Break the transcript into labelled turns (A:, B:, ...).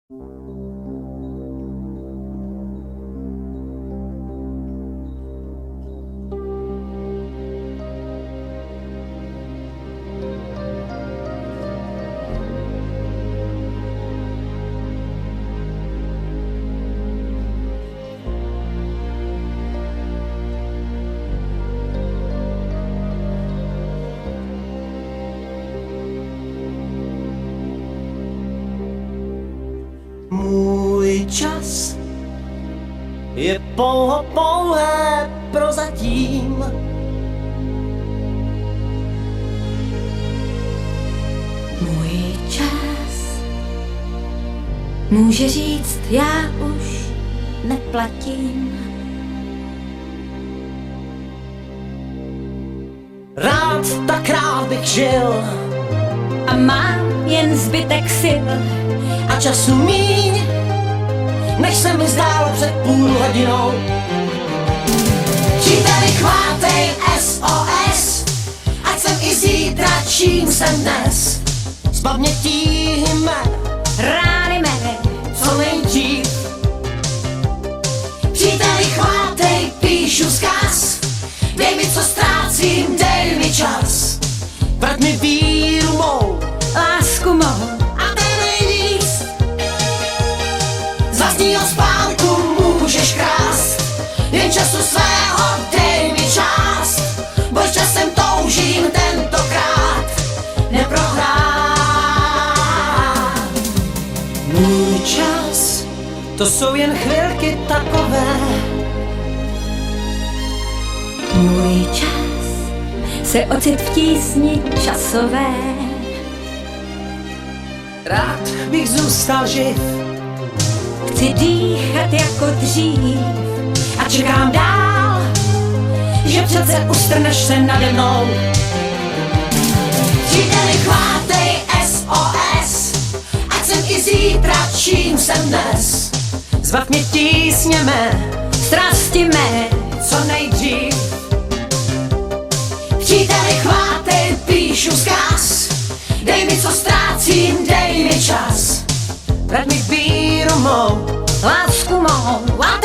A: Můj čas je pouhé prozatím.
B: Můj čas může říct, já už neplatím.
A: Tak rád bych žil
B: A mám jen zbytek sil
A: a času míň, než se mi zdálo před půl hodinou. Příteli, chvátej SOS, ať jsem i zítra, čím jsem dnes. Zbav mě tíhy mé,
B: rány mé,
A: co nejdřív. Příteli, chvátej, píšu vzkaz, dej mi, co ztrácím, dej mi čas. Vrať mi víru mou,
B: lásku mou
A: a ten nejvíc. Z vlastního spánku můžeš krást, jen času svého dej mi část. Bož časem toužím tentokrát neprohrát. Můj čas, to jsou jen chvilky takové.
B: Můj čas se ocit v tísni časové.
A: Rád bych zůstal živ,
B: Chci dýchat jako dřív
A: a čekám dál, že přece ustrneš se nade mnou. Příteli, chvátej SOS, ať jsem i zítra, čím jsem dnes. Zbav mě tísně mé,
B: strasti mé,
A: co nejdřív. Příteli, chvátej, píšu vzkaz, dej mi, co ztrácím, dej mi čas. Vrať mi víru mou,
B: lásku mou
A: a